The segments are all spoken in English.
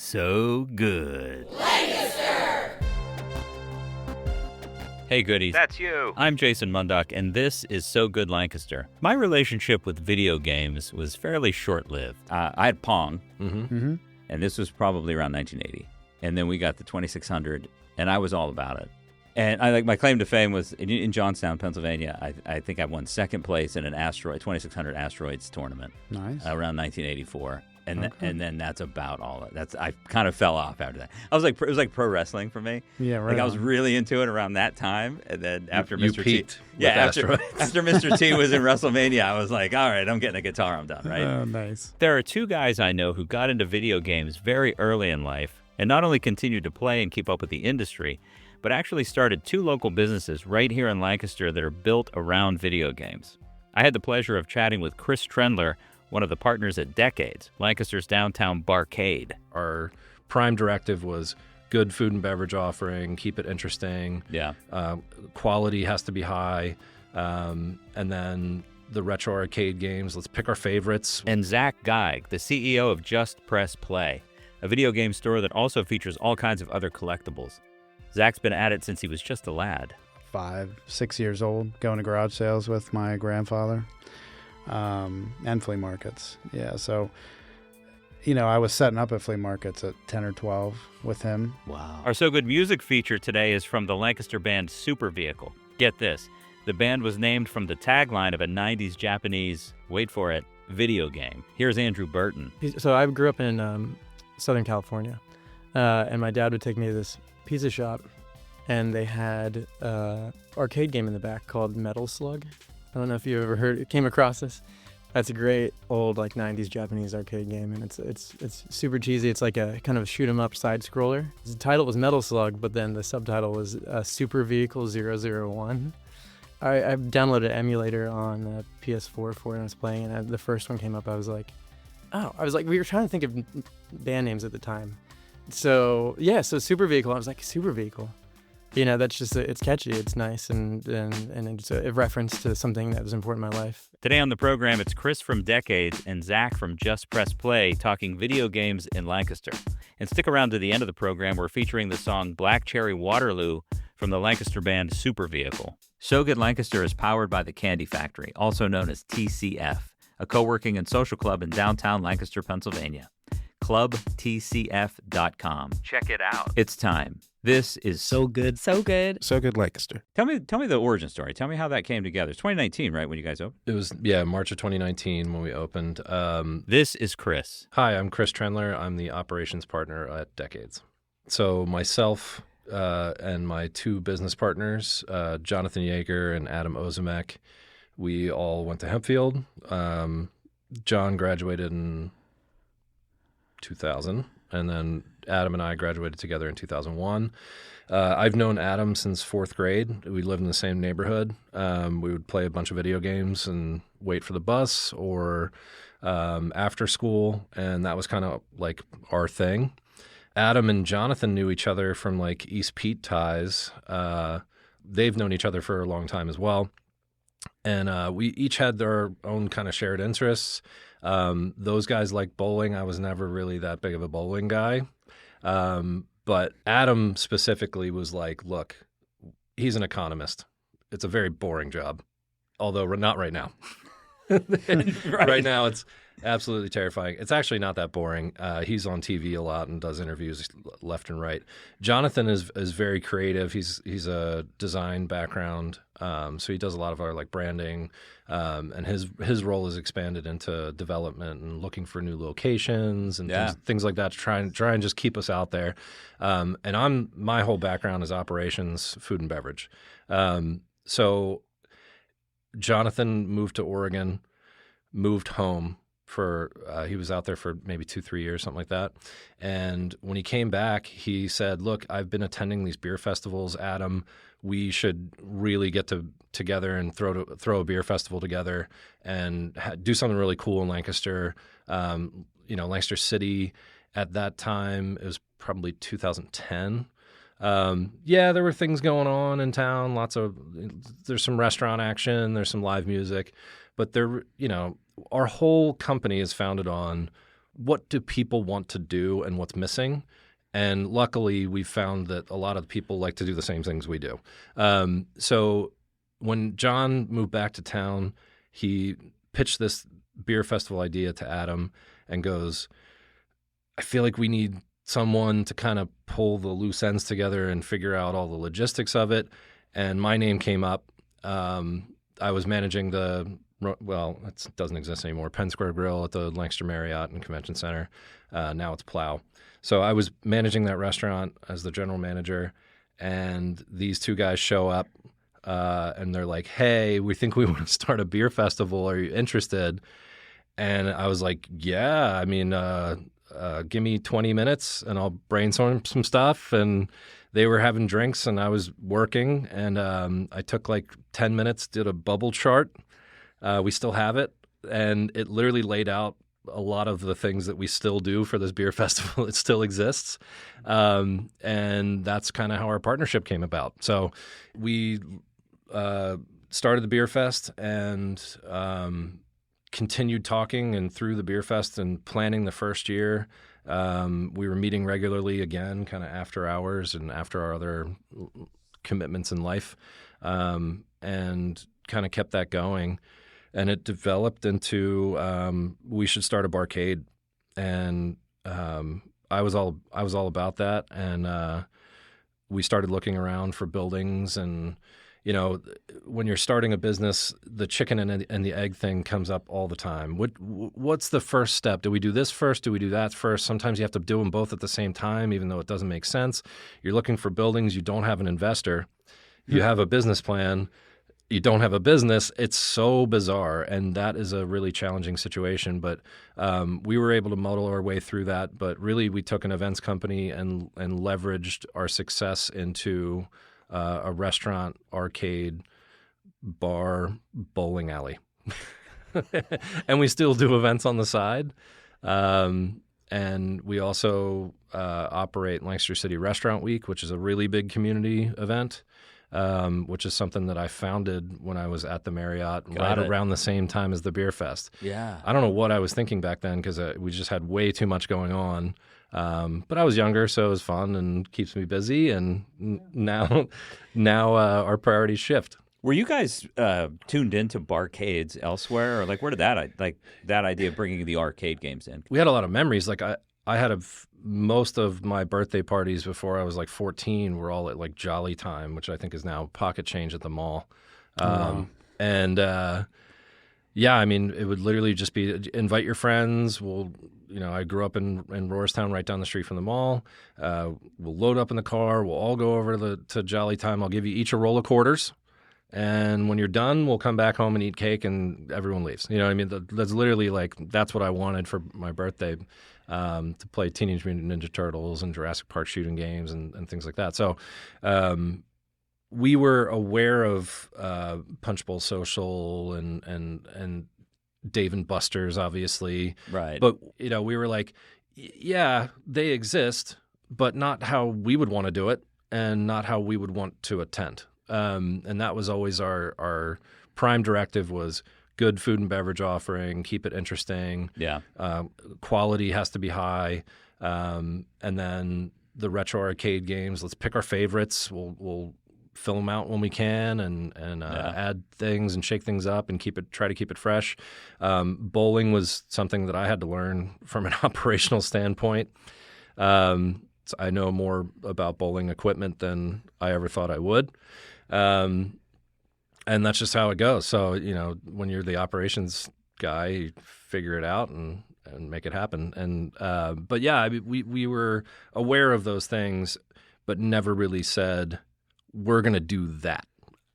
So good. Lancaster! Hey, goodies. That's you. I'm Jason Mundock, and this is So Good Lancaster. My relationship with video games was fairly short-lived. I had Pong, and this was probably around 1980. And then we got the 2600, and I was all about it. And my claim to fame was in Johnstown, Pennsylvania. I think I won second place in an 2600 asteroids tournament. Nice. Around 1984. And then that's about all. I kind of fell off after that. It was like pro wrestling for me. Yeah, right. Like I was really into it around that time, and then after you Mr. peaked T, after Mr. T was in WrestleMania, I was like, all right, I'm getting a guitar, I'm done, right? Oh, nice. There are two guys I know who got into video games very early in life, and not only continued to play and keep up with the industry, but actually started two local businesses right here in Lancaster that are built around video games. I had the pleasure of chatting with Chris Trendler, one of the partners at Decades, Lancaster's downtown barcade. Our prime directive was good food and beverage offering, keep it interesting. Yeah. Quality has to be high. And then the retro arcade games, let's pick our favorites. And Zac Gieg, the CEO of Just Press Play, a video game store that also features all kinds of other collectibles. Zac's been at it since he was just a lad. 5, 6 years old, going to garage sales with my grandfather. And flea markets. Yeah, so, I was setting up at flea markets at 10 or 12 with him. Wow. Our So Good music feature today is from the Lancaster band Super Vehicle. Get this, the band was named from the tagline of a 90s Japanese, wait for it, video game. Here's Andrew Burton. So I grew up in Southern California, and my dad would take me to this pizza shop, and they had an arcade game in the back called Metal Slug. I don't know if you ever came across this. That's a great old 90s Japanese arcade game, and it's super cheesy. It's like a kind of shoot 'em up side scroller. The title was Metal Slug, but then the subtitle was Super Vehicle 001. I downloaded an emulator on PS4 for it, and I was playing, and the first one came up. I was like, we were trying to think of band names at the time. So Super Vehicle. I was like, Super Vehicle. That's just, it's catchy, it's nice, and it's a reference to something that was important in my life. Today on the program, it's Chris from Decades and Zac from Just Press Play talking video games in Lancaster. And stick around to the end of the program, we're featuring the song Black Cherry Waterloo from the Lancaster band Super Vehicle. So Good Lancaster is powered by the Candy Factory, also known as TCF, a co-working and social club in downtown Lancaster, Pennsylvania. ClubTCF.com. Check it out. It's time. This is So Good. So good. So Good Lancaster. Tell me the origin story. Tell me how that came together. It's 2019, right, when you guys opened? It was, March of 2019 when we opened. This is Chris. Hi, I'm Chris Trendler. I'm the operations partner at Decades. So myself and my two business partners, Jonathan Yeager and Adam Ozimek, we all went to Hempfield. John graduated in 2000, and then Adam and I graduated together in 2001. I've known Adam since 4th grade. We lived in the same neighborhood. We would play a bunch of video games and wait for the bus or after school, and that was kind of like our thing. Adam and Jonathan knew each other from East Pete ties. They've known each other for a long time as well. And we each had their own kind of shared interests. Those guys like bowling. I was never really that big of a bowling guy. But Adam specifically was like, look, he's an economist. It's a very boring job, although not right now. Right now, it's absolutely terrifying. It's actually not that boring. He's on TV a lot and does interviews left and right. Jonathan is very creative. He's a design background, so he does a lot of our branding, and his role is expanded into development and looking for new locations and things like that to try and just keep us out there. And my whole background is operations, food and beverage. So Jonathan moved to Oregon, moved home. He was out there for maybe 2-3 years, something like that. And when he came back, he said, look, I've been attending these beer festivals. Adam, we should really get together and throw a beer festival together and do something really cool in Lancaster. Lancaster City at that time, it was probably 2010. There were things going on in town. There's some restaurant action, there's some live music, but our whole company is founded on what do people want to do and what's missing. And luckily, we found that a lot of people like to do the same things we do. So when John moved back to town, he pitched this beer festival idea to Adam and goes, I feel like we need someone to kind of pull the loose ends together and figure out all the logistics of it. And my name came up. I was managing it doesn't exist anymore, Penn Square Grill at the Lancaster Marriott and Convention Center. Now it's Plow. So I was managing that restaurant as the general manager, and these two guys show up, and they're like, hey, we think we want to start a beer festival. Are you interested? And I was like, yeah, I mean, give me 20 minutes and I'll brainstorm some stuff. And they were having drinks and I was working, and I took like 10 minutes, did a bubble chart. We still have it, and it literally laid out a lot of the things that we still do for this beer festival. It still exists. And that's kind of how our partnership came about. So we started the beer fest and continued talking, and through the beer fest and planning the first year, we were meeting regularly again, kind of after hours and after our other commitments in life, and kind of kept that going. And it developed into we should start a barcade, and I was all about that. And we started looking around for buildings, and you know, when you're starting a business, the chicken and the egg thing comes up all the time. What's the first step? Do we do this first? Do we do that first? Sometimes you have to do them both at the same time, even though it doesn't make sense. You're looking for buildings. You don't have an investor. You have a business plan. You don't have a business. It's so bizarre, and that is a really challenging situation. But we were able to muddle our way through that. But really, we took an events company and leveraged our success into a restaurant, arcade, bar, bowling alley. And we still do events on the side. And we also operate Lancaster City Restaurant Week, which is a really big community event. Which is something that I founded when I was at the Marriott around the same time as the Beer Fest. Yeah. I don't know what I was thinking back then because we just had way too much going on. But I was younger, so it was fun and keeps me busy. And now our priorities shift. Were you guys tuned into barcades elsewhere, or like where did that idea of bringing the arcade games in? We had a lot of memories. Like I had most of my birthday parties before I was like 14 were all at like Jolly Time, which I think is now Pocket Change at the mall. And yeah, I mean, it would literally just be invite your friends. I grew up in Roarstown, right down the street from the mall. We'll load up in the car. We'll all go over to Jolly Time. I'll give you each a roll of quarters. And when you're done, we'll come back home and eat cake, and everyone leaves. You know what I mean? That's literally like, that's what I wanted for my birthday, to play Teenage Mutant Ninja Turtles and Jurassic Park shooting games and things like that. So we were aware of Punch Bowl Social and Dave and Buster's, obviously. Right. But, we were like, yeah, they exist, but not how we would want to do it and not how we would want to attend. And that was always our prime directive was good food and beverage offering, keep it interesting. Yeah. Quality has to be high. And then the retro arcade games, let's pick our favorites. We'll fill them out when we can and add things and shake things up and try to keep it fresh. Bowling was something that I had to learn from an operational standpoint. I know more about bowling equipment than I ever thought I would. And that's just how it goes. So, when you're the operations guy, you figure it out and make it happen. And but yeah, I mean, we were aware of those things, but never really said we're going to do that.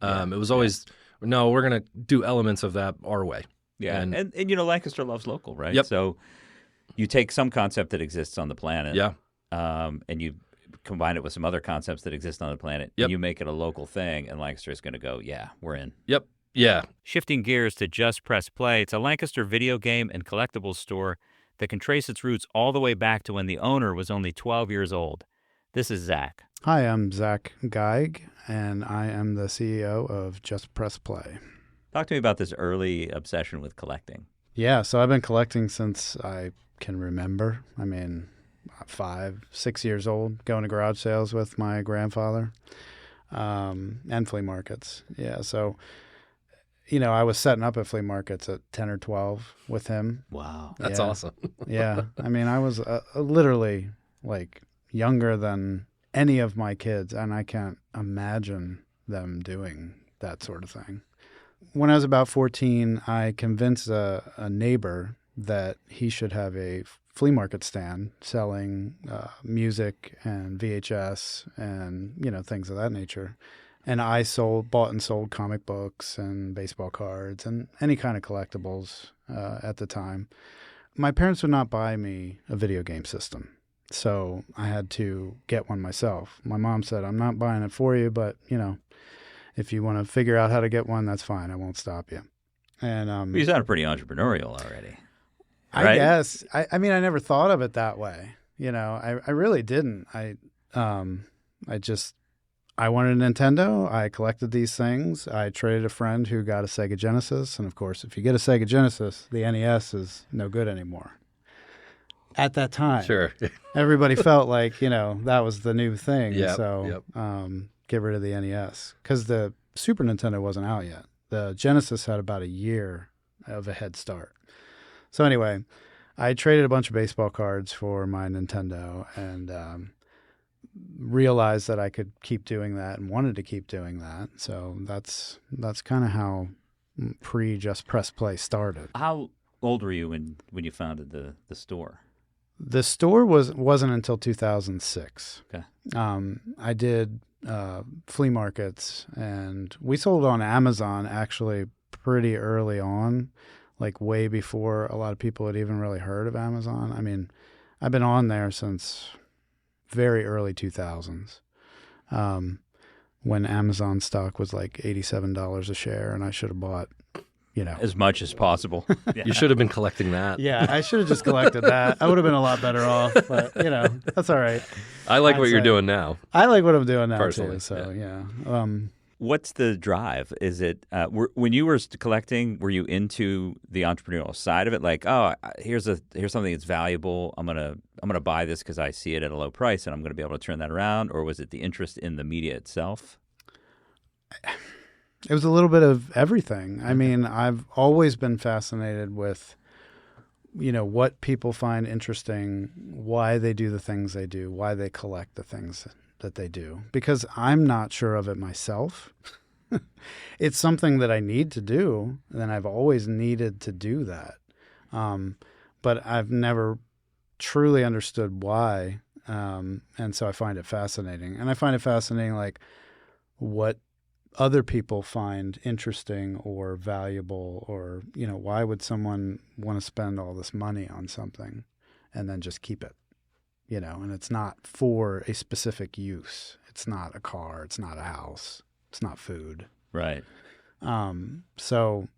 It was always no, we're going to do elements of that our way. Yeah, and Lancaster loves local, right? Yep. So you take some concept that exists on the planet, yeah, and you combine it with some other concepts that exist on the planet, yep, and you make it a local thing, and Lancaster is going to go, yeah, we're in. Yep. Yeah. Shifting gears to Just Press Play, it's a Lancaster video game and collectibles store that can trace its roots all the way back to when the owner was only 12 years old. This is Zac. Hi, I'm Zac Gieg, and I am the CEO of Just Press Play. Talk to me about this early obsession with collecting. Yeah, so I've been collecting since I can remember. I mean, 5, 6 years old, going to garage sales with my grandfather, and flea markets. Yeah, so, I was setting up at flea markets at 10 or 12 with him. Wow. That's awesome. Yeah, I mean, I was literally like younger than any of my kids, and I can't imagine them doing that sort of thing. When I was about 14, I convinced a neighbor that he should have a flea market stand selling music and VHS and, things of that nature. And I bought and sold comic books and baseball cards and any kind of collectibles at the time. My parents would not buy me a video game system, so I had to get one myself. My mom said, I'm not buying it for you, but, if you want to figure out how to get one, that's fine. I won't stop you. And You sound pretty entrepreneurial already. I Right? guess. I mean, I never thought of it that way. I really didn't. I wanted a Nintendo. I collected these things. I traded a friend who got a Sega Genesis. And of course, if you get a Sega Genesis, the NES is no good anymore. At that time, Sure. everybody felt like, that was the new thing. Yep, So get rid of the NES because the Super Nintendo wasn't out yet. The Genesis had about a year of a head start. So anyway, I traded a bunch of baseball cards for my Nintendo and realized that I could keep doing that and wanted to keep doing that. So that's kind of how Just Press Play started. How old were you when you founded the store? The store wasn't until 2006. Okay. I did flea markets, and we sold on Amazon actually pretty early on, like way before a lot of people had even really heard of Amazon. I mean, I've been on there since very early 2000s, when Amazon stock was like $87 a share, and I should have bought, As much as possible. Yeah. You should have been collecting that. Yeah, I should have just collected that. I would have been a lot better off, but that's all right. I like what you're Hindsight. doing now. I like what I'm doing now Personally, too. So yeah. What's the drive? Is it when you were collecting? Were you into the entrepreneurial side of it? Like, here's something that's valuable. I'm gonna buy this because I see it at a low price, and I'm gonna be able to turn that around. Or was it the interest in the media itself? It was a little bit of everything. I mean, I've always been fascinated with, what people find interesting, why they do the things they do, why they collect the things that they do, because I'm not sure of it myself. It's something that I need to do, and I've always needed to do that. But I've never truly understood why. And so I find it fascinating. And I find it fascinating, like, what other people find interesting or valuable, or, why would someone want to spend all this money on something and then just keep it, and it's not for a specific use. It's not a car. It's not a house. It's not food. Right. So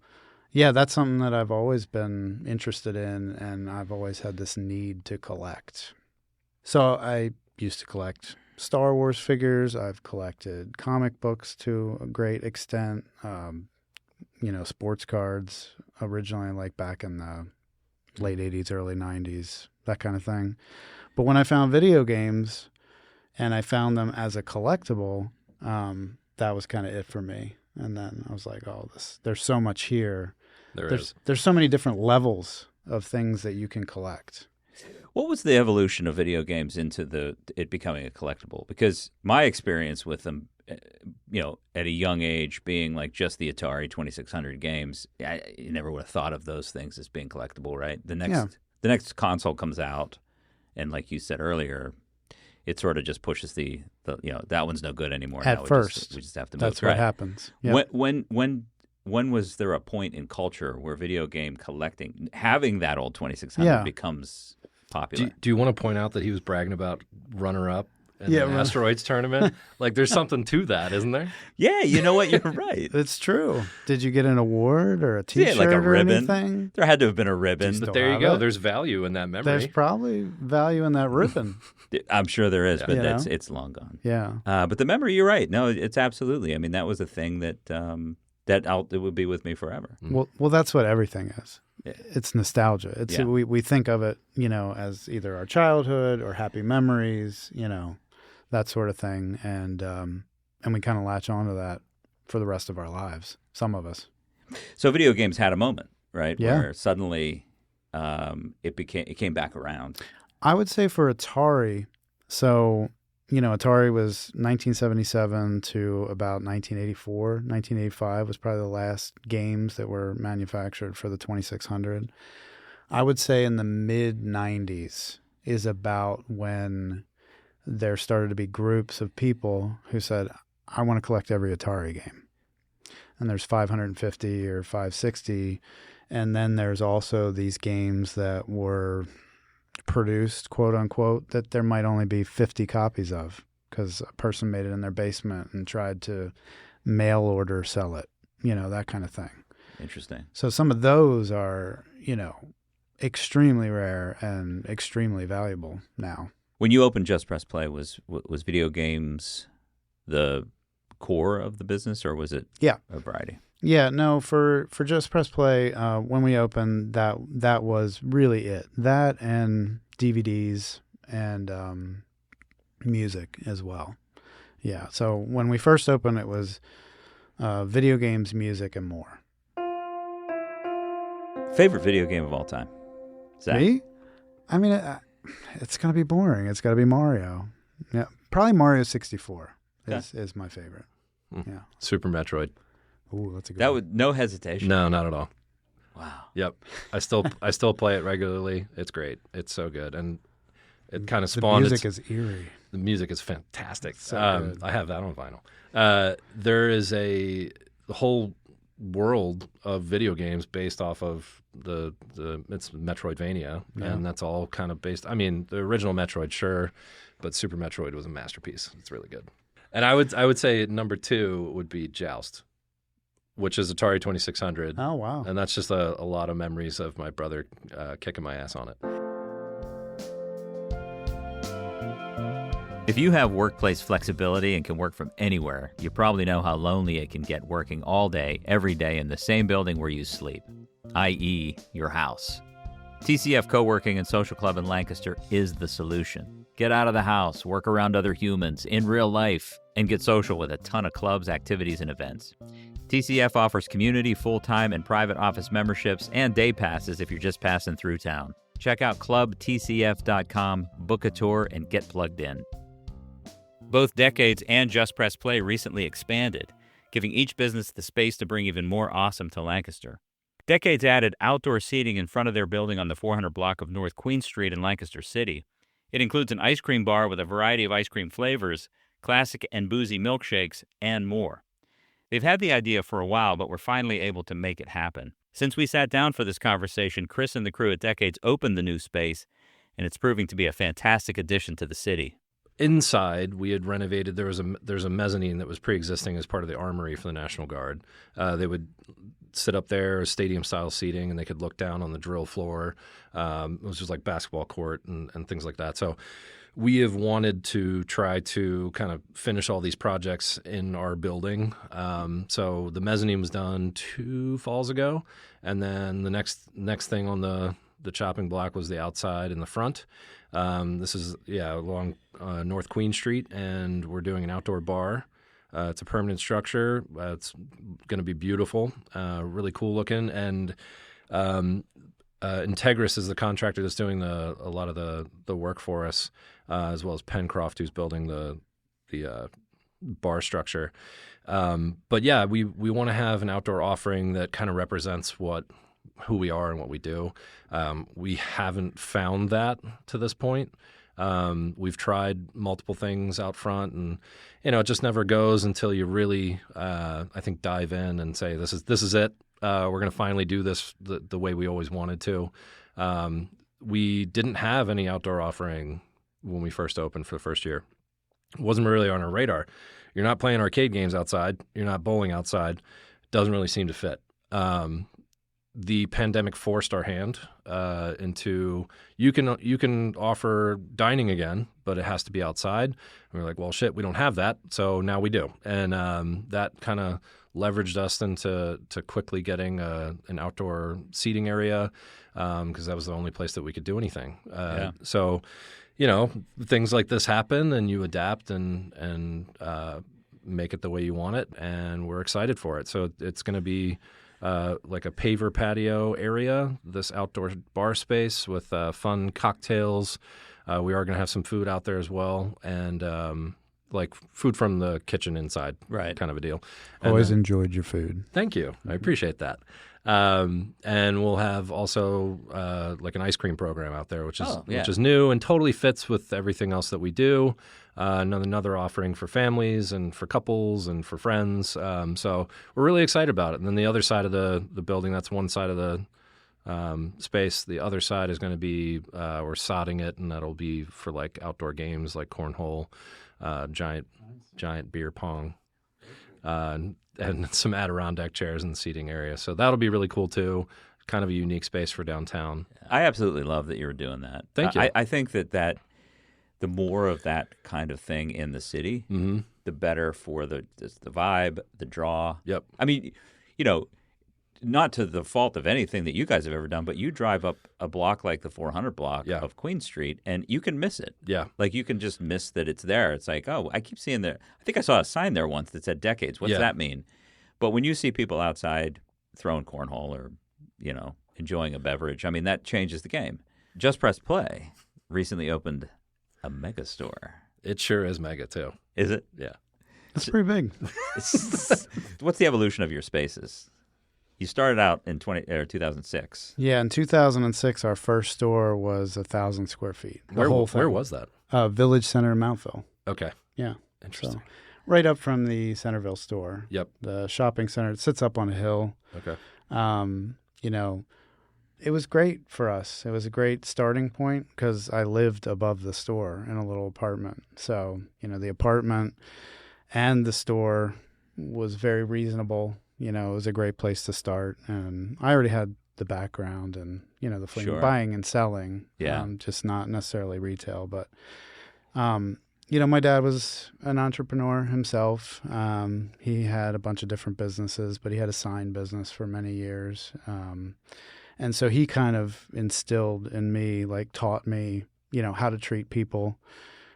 yeah, that's something that I've always been interested in, and I've always had this need to collect. So I used to collect Star Wars figures. I've collected comic books to a great extent. Sports cards originally, like back in the late 80s, early 90s, that kind of thing. But when I found video games and I found them as a collectible, that was kind of it for me. And then I was like, there's so much here. There's so many different levels of things that you can collect. What was the evolution of video games into it becoming a collectible? Because my experience with them, at a young age, being like just the Atari 2600 games, you never would have thought of those things as being collectible, right? The next console comes out, and like you said earlier, it sort of just pushes that one's no good anymore. At first, we just have to move. That's what happens. Yep. When was there a point in culture where video game collecting, having that old 2600 becomes popular? Do you want to point out that he was bragging about runner-up in the Asteroids tournament? Like, there's something to that, isn't there? Yeah, you know what? You're right. It's true. Did you get an award or a T-shirt like a ribbon? Or anything? There had to have been a ribbon. But there you go. There's value in that memory. There's probably value in that ribbon. I'm sure there is, but it's long gone. Yeah. But the memory, you're right. No, it's absolutely. I mean, that was a thing that it would be with me forever. Well, that's what everything is. Yeah. It's nostalgia. It's we think of it, as either our childhood or happy memories, that sort of thing, and we kind of latch onto that for the rest of our lives. Some of us. So video games had a moment, right? Yeah. Where suddenly it came back around. I would say for Atari, so Atari was 1977 to about 1984. 1985 was probably the last games that were manufactured for the 2600. I would say in the mid-90s is about when there started to be groups of people who said, I want to collect every Atari game. And there's 550 or 560. And then there's also these games that were produced, quote unquote, that there might only be 50 copies of because a person made it in their basement and tried to mail order sell it, that kind of thing. Interesting. So some of those are, extremely rare and extremely valuable now. When you opened Just Press Play, was video games the core of the business, or was it a variety? Yeah, no, for Just Press Play, when we opened, that was really it. That and DVDs and music as well. Yeah, so when we first opened, it was video games, music, and more. Favorite video game of all time? Zach? Me? I mean, it's going to be boring. It's got to be Mario. Yeah, probably Mario 64 is my favorite. Yeah. Super Metroid. Ooh, that's a good That one. would no hesitation. No, not at all. Wow. Yep. I still play it regularly. It's great. It's so good. And it kind of spawned. The music is eerie. The music is fantastic. So good. I have that on vinyl. There is a whole world of video games based off of it's Metroidvania, and that's all kind of based. I mean, the original Metroid, sure, but Super Metroid was a masterpiece. It's really good. And I would say number 2 would be Joust, which is Atari 2600. Oh, wow. And that's just a lot of memories of my brother kicking my ass on it. If you have workplace flexibility and can work from anywhere, you probably know how lonely it can get working all day, every day in the same building where you sleep, i.e. your house. TCF Co-working and Social Club in Lancaster is the solution. Get out of the house, work around other humans in real life, and get social with a ton of clubs, activities, and events. TCF offers community, full-time, and private office memberships and day passes if you're just passing through town. Check out clubtcf.com, book a tour, and get plugged in. Both Decades and Just Press Play recently expanded, giving each business the space to bring even more awesome to Lancaster. Decades added outdoor seating in front of their building on the 400 block of North Queen Street in Lancaster City. It includes an ice cream bar with a variety of ice cream flavors, classic and boozy milkshakes, and more. They've had the idea for a while, but were finally able to make it happen. Since we sat down for this conversation, Chris and the crew at Decades opened the new space, and it's proving to be a fantastic addition to the city. Inside, we had renovated. There's a mezzanine that was pre-existing as part of the armory for the National Guard. They would sit up there, stadium-style seating, and they could look down on the drill floor. It was just like basketball court and things like that. So we have wanted to try to kind of finish all these projects in our building. So the mezzanine was done 2 falls ago, and then the next thing on the chopping block was the outside and the front. This is along North Queen Street, and we're doing an outdoor bar. It's a permanent structure. It's going to be beautiful, really cool looking. And Integris is the contractor that's doing a lot of the work for us, as well as Pencroft, who's building the bar structure. But yeah, we want to have an outdoor offering that kind of represents who we are and what we do. We haven't found that to this point. We've tried multiple things out front, and it just never goes until you really, I think, dive in and say, this is it. We're going to finally do this the way we always wanted to. We didn't have any outdoor offering when we first opened for the first year. It wasn't really on our radar. You're not playing arcade games outside. You're not bowling outside. Doesn't really seem to fit. the pandemic forced our hand into you can offer dining again, but it has to be outside. And we were like, well, shit, we don't have that, so now we do, and that kind of leveraged us into quickly getting an outdoor seating area because that was the only place that we could do anything. So, things like this happen, and you adapt and make it the way you want it, and we're excited for it. So it's going to be like a paver patio area, this outdoor bar space with fun cocktails. We are going to have some food out there as well, and like food from the kitchen inside, right? Kind of a deal. Always enjoyed your food. Thank you. I appreciate that. And we'll have also like an ice cream program out there, which is new and totally fits with everything else that we do. Another offering for families and for couples and for friends. So we're really excited about it. And then the other side of the building, that's one side of the space. The other side is going to be we're sodding it, and that'll be for like outdoor games like cornhole, giant beer pong, and some Adirondack chairs in the seating area. So that'll be really cool too. Kind of a unique space for downtown. I absolutely love that you're doing that. Thank you. I think that the more of that kind of thing in the city, the better for the vibe, the draw. Yep. I mean, not to the fault of anything that you guys have ever done, but you drive up a block like the 400 block of Queen Street, and you can miss it. Yeah. Like you can just miss that it's there. It's like, oh, I keep seeing there. I think I saw a sign there once that said Decades. What's that mean? But when you see people outside throwing cornhole or, enjoying a beverage, I mean, that changes the game. Just Press Play recently opened a megastore. It sure is mega too. Is it? Yeah. That's pretty big. What's the evolution of your spaces? You started out in 2006. Yeah, in 2006, our first store was 1,000 square feet. Where was that? Village Center in Mountville. Okay. Yeah. Interesting. So, right up from the Centerville store. Yep. The shopping center. It sits up on a hill. Okay. It was great for us. It was a great starting point because I lived above the store in a little apartment. So, the apartment and the store was very reasonable. It was a great place to start. And I already had the background and, the buying and selling. Yeah. Just not necessarily retail. But, my dad was an entrepreneur himself. He had a bunch of different businesses, but he had a sign business for many years. And so he kind of instilled in me, taught me, how to treat people,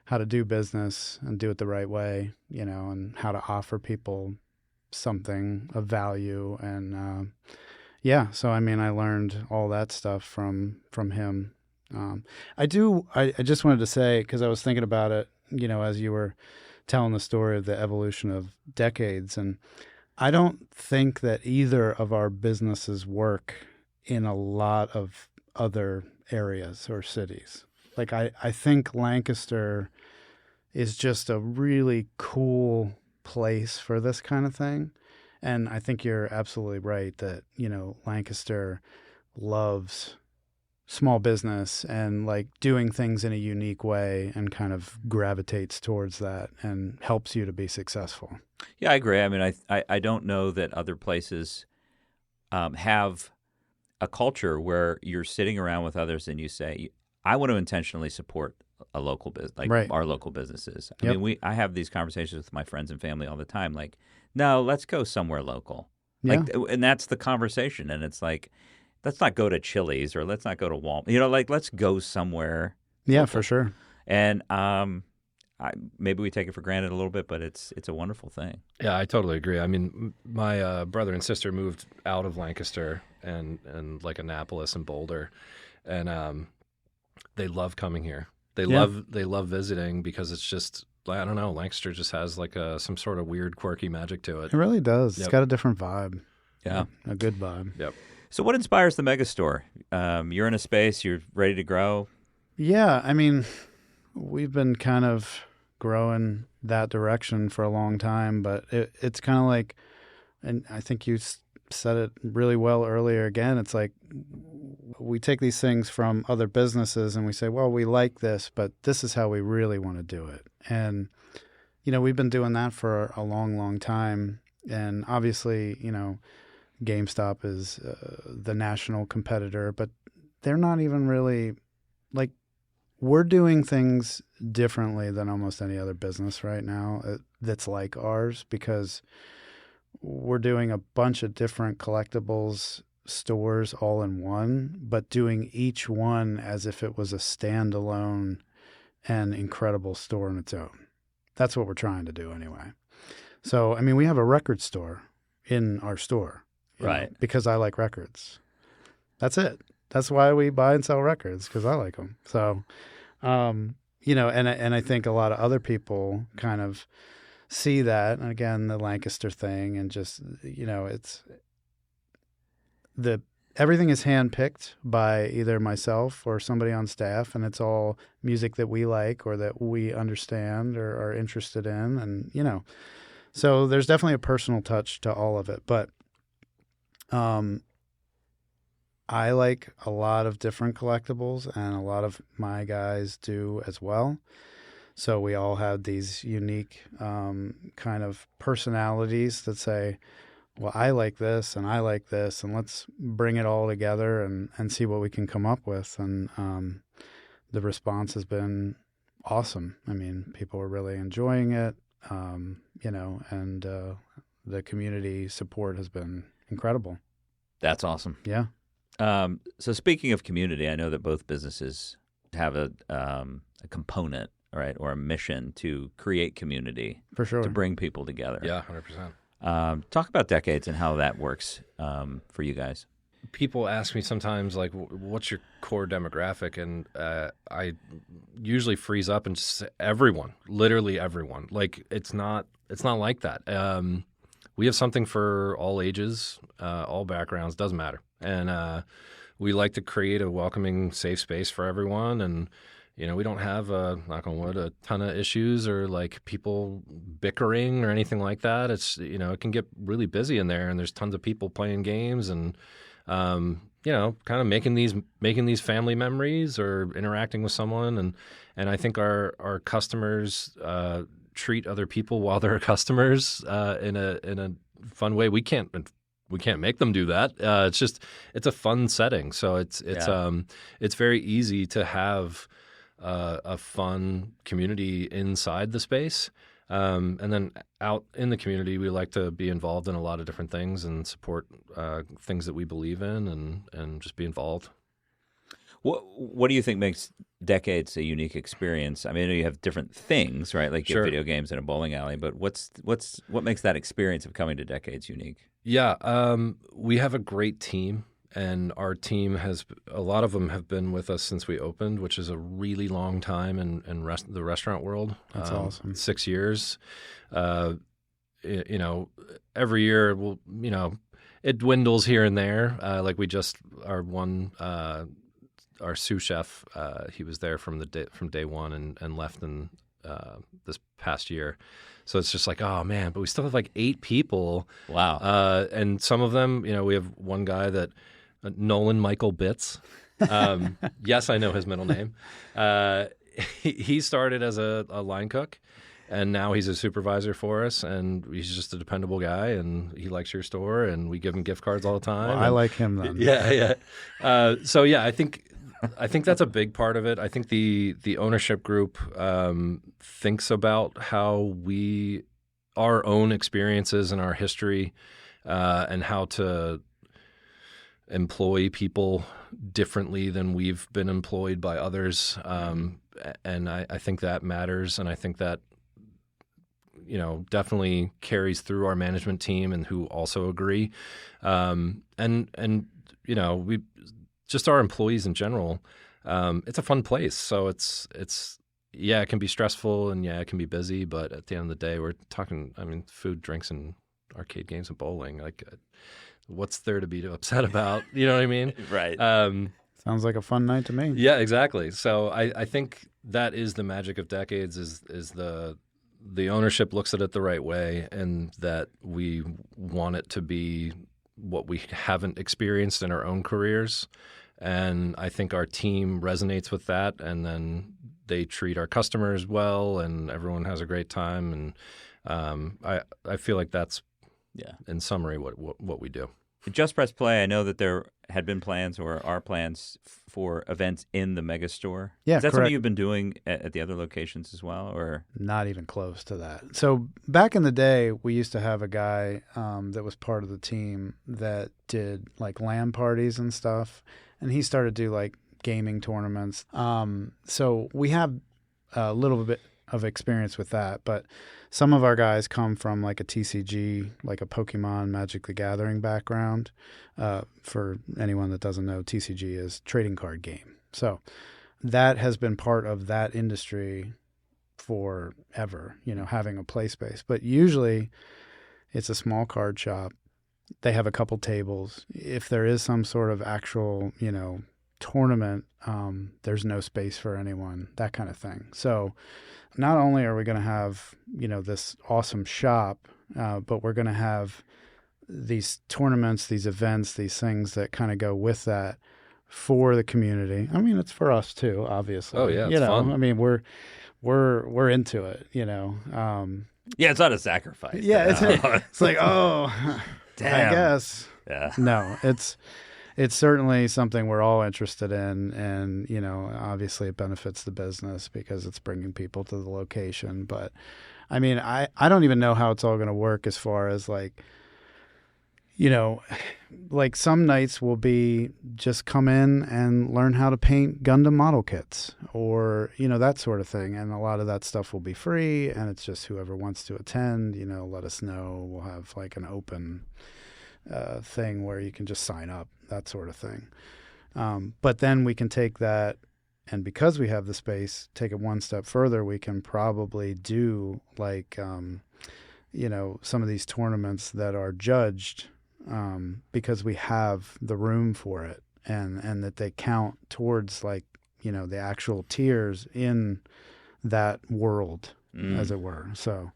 how to do business and do it the right way, and how to offer people something of value. And so I learned all that stuff from him. I just wanted to say, because I was thinking about it, as you were telling the story of the evolution of Decades, and I don't think that either of our businesses work in a lot of other areas or cities. I think Lancaster is just a really cool place for this kind of thing. And I think you're absolutely right that, Lancaster loves small business and doing things in a unique way and kind of gravitates towards that and helps you to be successful. Yeah, I agree. I mean, I don't know that other places have a culture where you're sitting around with others and you say, I want to intentionally support a local business, our local businesses. I mean, I have these conversations with my friends and family all the time. No, let's go somewhere local. Yeah. And that's the conversation. And it's let's not go to Chili's or let's not go to Walmart. Let's go somewhere. Yeah, local. For sure. And maybe we take it for granted a little bit, but it's a wonderful thing. Yeah, I totally agree. I mean, my brother and sister moved out of Lancaster and Annapolis and Boulder, and they love coming here. They love visiting because it's just, I don't know, Lancaster just has some sort of weird, quirky magic to it. It really does. Yep. It's got a different vibe. Yeah. A good vibe. Yep. So what inspires the megastore? You're in a space, you're ready to grow. Yeah, I mean, we've been kind of growing that direction for a long time, but it's kind of and I think you said it really well earlier again, it's we take these things from other businesses and we say, well, we like this, but this is how we really want to do it. And, we've been doing that for a long, long time. And obviously, GameStop is the national competitor, but they're not even really like, we're doing things differently than almost any other business right now that's like ours, because we're doing a bunch of different collectibles stores all in one, but doing each one as if it was a standalone and incredible store on its own. That's what we're trying to do anyway. So, I mean, we have a record store in our store, right? Because I like records. That's it. That's why we buy and sell records, because I like them. So, and I think a lot of other people kind of see that, and again, the Lancaster thing, and just, it's everything is handpicked by either myself or somebody on staff, and it's all music that we like or that we understand or are interested in, and so there's definitely a personal touch to all of it, but I like a lot of different collectibles, and a lot of my guys do as well. So we all have these unique kind of personalities that say, well, I like this and I like this, and let's bring it all together and see what we can come up with. And the response has been awesome. I mean, people are really enjoying it, and the community support has been incredible. That's awesome. Yeah. So speaking of community, I know that both businesses have a component, right, or a mission to create community. For sure. To bring people together. Yeah, 100%. Talk about Decades and how that works for you guys. People ask me sometimes, like, what's your core demographic? And I usually freeze up and just say everyone, literally everyone. Like, it's not like that. We have something for all ages, all backgrounds, doesn't matter. And we like to create a welcoming, safe space for everyone. And, we don't have, knock on wood, a ton of issues or like people bickering or anything like that. It's, it can get really busy in there, and there's tons of people playing games and, kind of making these family memories or interacting with someone. And I think our customers treat other people while they're customers in a fun way. We can't make them do that. It's a fun setting. So it's very easy to have a fun community inside the space. And then out in the community, we like to be involved in a lot of different things and support things that we believe in and just be involved. What do you think makes Decades a unique experience? I mean, I know you have different things, right? Like you have video games and a bowling alley, but what makes that experience of coming to Decades unique? Yeah, we have a great team, and our team a lot of them have been with us since we opened, which is a really long time in the restaurant world. That's awesome. 6 years. Every year, it dwindles here and there. Like we just our sous chef, he was there from day one and left in this past year. So it's just like, oh man, but we still have like 8 people. Wow. And some of them, we have one guy that Nolan Michael Bitts. Yes, I know his middle name. He started as a line cook, and now he's a supervisor for us, and he's just a dependable guy, and he likes your store, and we give him gift cards all the time. Well, I like him then. Yeah. So yeah, I think that's a big part of it. I think the ownership group thinks about how our own experiences and our history, and how to employ people differently than we've been employed by others. And I think that matters, and I think that definitely carries through our management team, and who also agree. And we just our employees in general. It's a fun place. So it can be stressful, and it can be busy, but at the end of the day, we're talking, food, drinks, and arcade games and bowling. Like, what's there to be upset about? You know what I mean? Right. Sounds like a fun night to me. Yeah, exactly. So I think that is the magic of Decades is the ownership looks at it the right way, and that we want it to be what we haven't experienced in our own careers. And I think our team resonates with that, and then they treat our customers well, and everyone has a great time. And I feel like that's, in summary, what we do. Just Press Play, I know that there had been plans or are plans for events in the megastore. Yeah, Is that correct. something you've been doing at the other locations as well? Or Not even close to that. So back in the day, we used to have a guy that was part of the team that did like LAN parties and stuff, and he started to do like gaming tournaments. So we have a little bit of experience with that, but some of our guys come from like a TCG, like a Pokemon Magic the Gathering background. For anyone that doesn't know, TCG is trading card game. So that has been part of that industry forever, having a play space. But usually it's a small card shop. They have a couple tables. If there is some sort of actual, tournament, there's no space for anyone, that kind of thing. So not only are we going to have, this awesome shop, but we're going to have these tournaments, these events, these things that kind of go with that for the community. I mean, it's for us too, obviously. Oh yeah, it's fun. I mean, we're into it, yeah, it's not a sacrifice. Yeah, it's like, oh, damn. I guess. Yeah. No, it's certainly something we're all interested in, and obviously it benefits the business because it's bringing people to the location. But I mean, I don't even know how it's all going to work as far as like some nights will be just come in and learn how to paint Gundam model kits or that sort of thing, and a lot of that stuff will be free, and it's just whoever wants to attend, let us know. We'll have like an open thing where you can just sign up, that sort of thing. But then we can take that, and because we have the space, take it one step further. We can probably do like, some of these tournaments that are judged because we have the room for it, and that they count towards like, the actual tiers in that world, as it were. So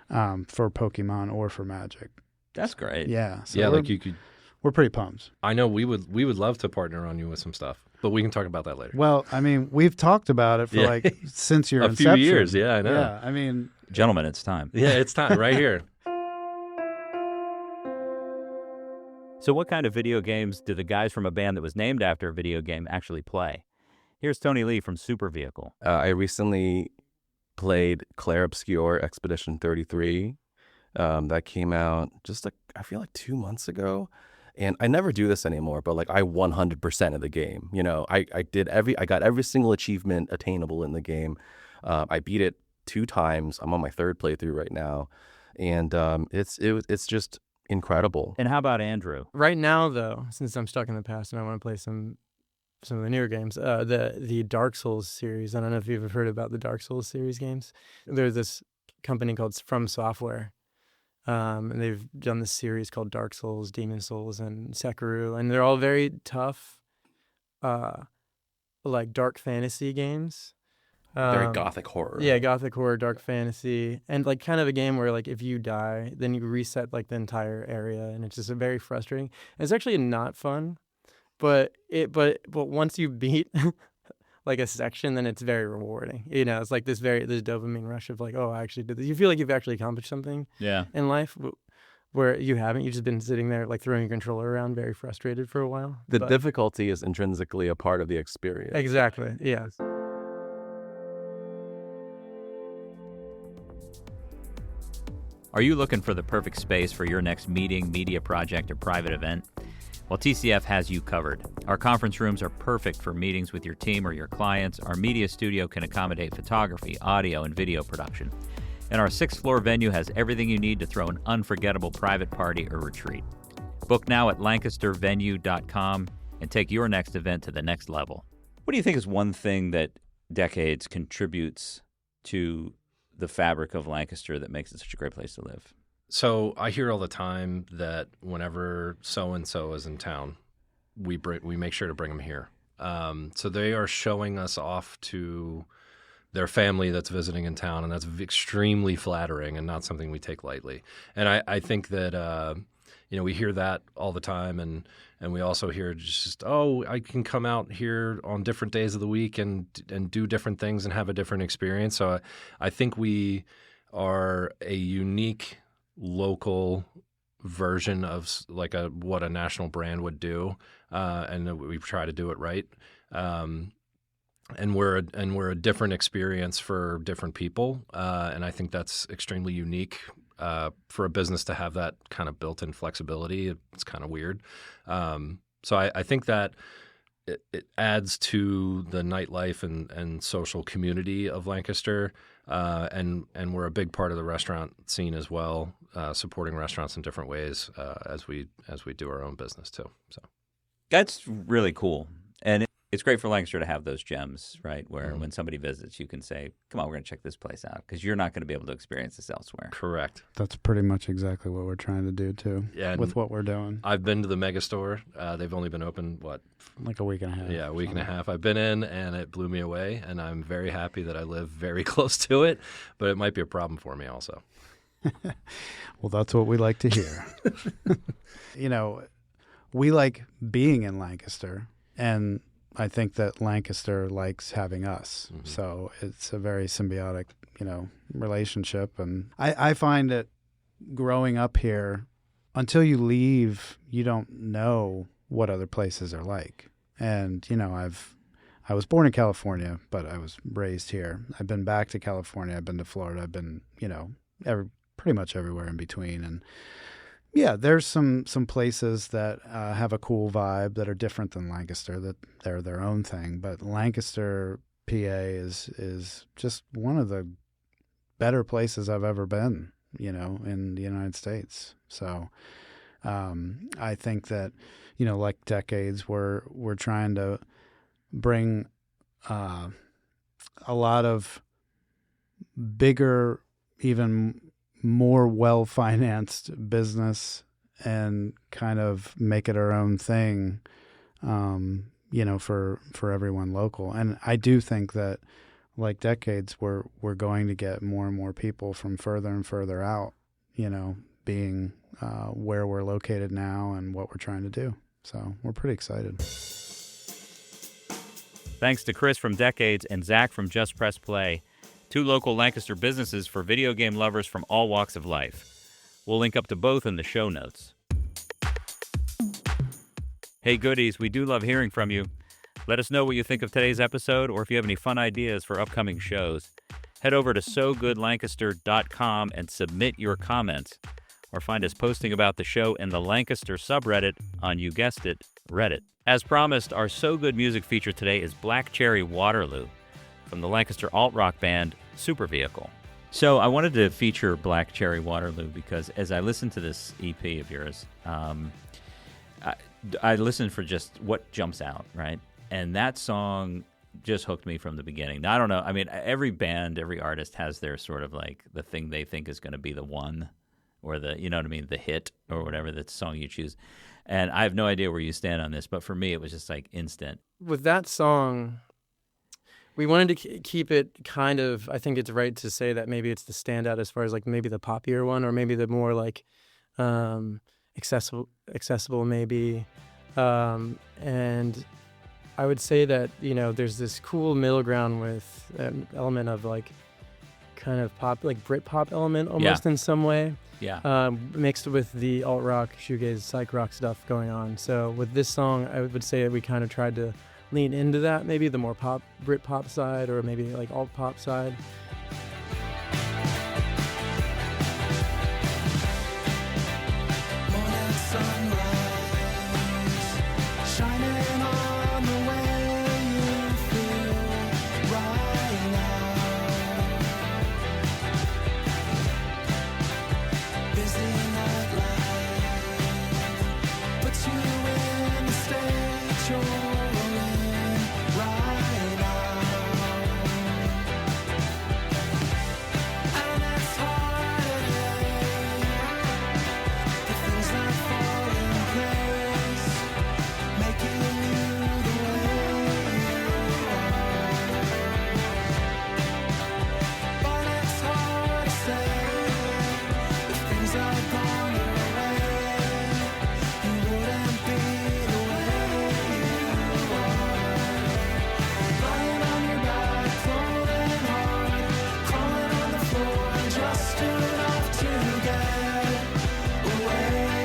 for Pokemon or for Magic. That's great. Yeah. So yeah, like you could. We're pretty pumped. I know we would love to partner on you with some stuff, but we can talk about that later. Well, I mean, we've talked about it for like since your a inception. few years. Yeah, I know. Yeah, I mean, Gentlemen, it's time. Yeah, it's time right here. So what kind of video games do the guys from a band that was named after a video game actually play? Here's Tony Lee from Super Vehicle. I recently played Claire Obscure Expedition 33. That came out just I feel like 2 months ago. And I never do this anymore, but like I 100% of the game. I got every single achievement attainable in the game. I beat it 2 times. I'm on my 3rd playthrough right now. And it's just incredible. And how about Andrew? Right now, though, since I'm stuck in the past and I want to play some of the newer games, the Dark Souls series. I don't know if you've heard about the Dark Souls series games. There's this company called From Software. And they've done this series called Dark Souls, Demon Souls, and Sekiro, and they're all very tough, like dark fantasy games. Very gothic horror. Yeah, gothic horror, dark fantasy, and like kind of a game where like if you die, then you reset like the entire area, and it's just very frustrating. And it's actually not fun, but once you beat like a section, then it's very rewarding. It's like this dopamine rush of like, oh, I actually did this. You feel like you've actually accomplished something in life where you haven't. You've just been sitting there like throwing your controller around, very frustrated for a while. The difficulty is intrinsically a part of the experience. Exactly, yes. Are you looking for the perfect space for your next meeting, media project, or private event? Well, TCF has you covered. Our conference rooms are perfect for meetings with your team or your clients. Our media studio can accommodate photography, audio, and video production. And our 6th floor venue has everything you need to throw an unforgettable private party or retreat. Book now at lancastervenue.com and take your next event to the next level. What do you think is one thing that Decades contributes to the fabric of Lancaster that makes it such a great place to live? So I hear all the time that whenever so-and-so is in town, we make sure to bring them here. So they are showing us off to their family that's visiting in town, and that's extremely flattering and not something we take lightly. And I think that, we hear that all the time, and we also hear just, oh, I can come out here on different days of the week and do different things and have a different experience. So I think we are a unique local version of like what a national brand would do, and we try to do it right. And we're a different experience for different people, and I think that's extremely unique for a business to have that kind of built-in flexibility. It's kind of weird. So I think that it adds to the nightlife and social community of Lancaster, and we're a big part of the restaurant scene as well, supporting restaurants in different ways as we do our own business too. So that's really cool, and it's great for Lancaster to have those gems, right? Where when somebody visits, you can say, "Come on, we're going to check this place out," because you're not going to be able to experience this elsewhere. Correct. That's pretty much exactly what we're trying to do too, with what we're doing. I've been to the megastore. They've only been open like a week and a half. Yeah, a week and a half. I've been in, and it blew me away. And I'm very happy that I live very close to it. But it might be a problem for me also. Well, that's what we like to hear. We like being in Lancaster, and I think that Lancaster likes having us. Mm-hmm. So it's a very symbiotic, relationship. And I find that growing up here, until you leave, you don't know what other places are like. And, I was born in California, but I was raised here. I've been back to California. I've been to Florida. I've been, pretty much everywhere in between. And yeah, there's some places that have a cool vibe that are different than Lancaster, that they're their own thing. But Lancaster, PA is just one of the better places I've ever been, in the United States. So I think that, like Decades, we're trying to bring a lot of bigger, even more well-financed business and kind of make it our own thing, for everyone local. And I do think that, like Decades, we're going to get more and more people from further and further out, being where we're located now and what we're trying to do. So we're pretty excited. Thanks to Chris from Decades and Zac from Just Press Play, two local Lancaster businesses for video game lovers from all walks of life. We'll link up to both in the show notes. Hey goodies, we do love hearing from you. Let us know what you think of today's episode, or if you have any fun ideas for upcoming shows. Head over to sogoodlancaster.com and submit your comments, or find us posting about the show in the Lancaster subreddit on, you guessed it, Reddit. As promised, our So Good music feature today is Black Cherry Waterloo from the Lancaster alt-rock band Super Vehicle. So I wanted to feature Black Cherry Waterloo because as I listened to this EP of yours, I listened for just what jumps out, right? And that song just hooked me from the beginning. Now, I don't know. I mean, every band, every artist has their sort of like the thing they think is going to be the one, or the, the hit or whatever, the song you choose. And I have no idea where you stand on this, but for me, it was just like instant. With that song, we wanted to keep it kind of, I think it's right to say that maybe it's the standout as far as like maybe the poppier one, or maybe the more like accessible maybe. And I would say that, there's this cool middle ground with an element of like kind of pop, like Britpop element almost in some way. Yeah. Mixed with the alt-rock, shoegaze, psych rock stuff going on. So with this song, I would say that we kind of tried to lean into that, maybe the more pop, Britpop side, or maybe like alt-pop side. Just enough to get away.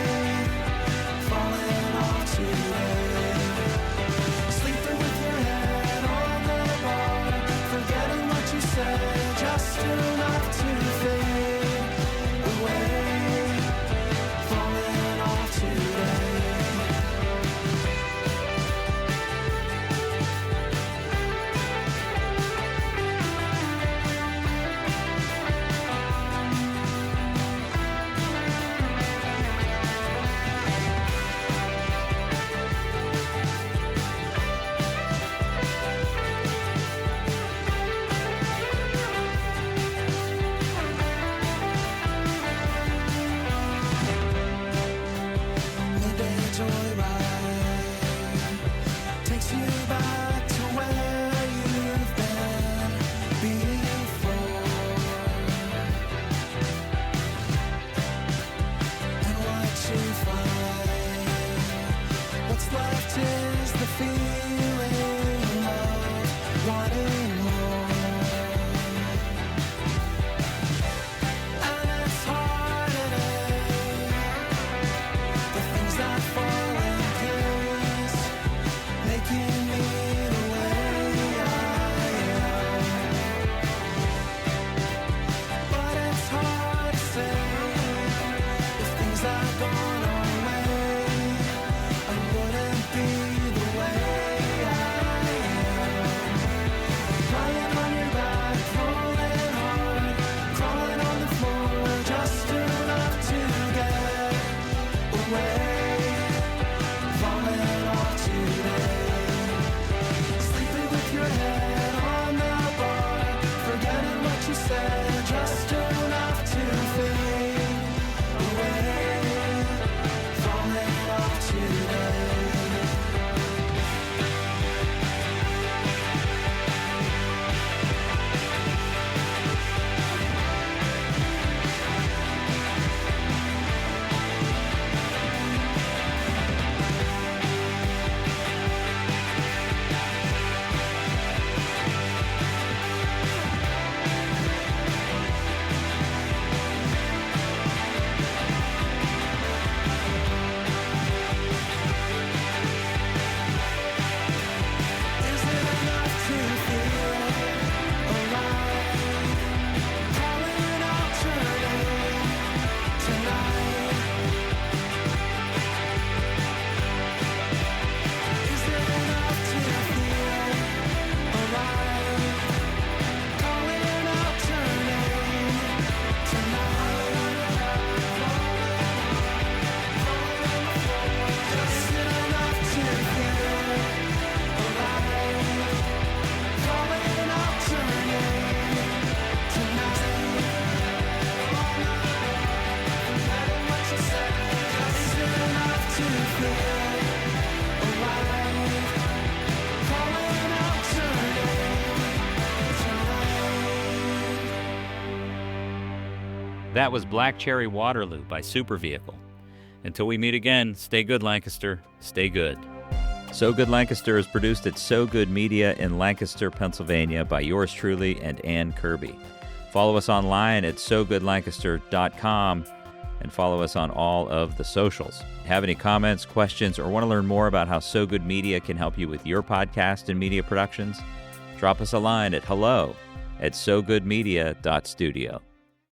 That was Black Cherry Waterloo by Super Vehicle. Until we meet again, stay good, Lancaster. Stay good. So Good Lancaster is produced at So Good Media in Lancaster, Pennsylvania by yours truly and Ann Kirby. Follow us online at sogoodlancaster.com and follow us on all of the socials. Have any comments, questions, or want to learn more about how So Good Media can help you with your podcast and media productions? Drop us a line at hello@sogoodmedia.studio.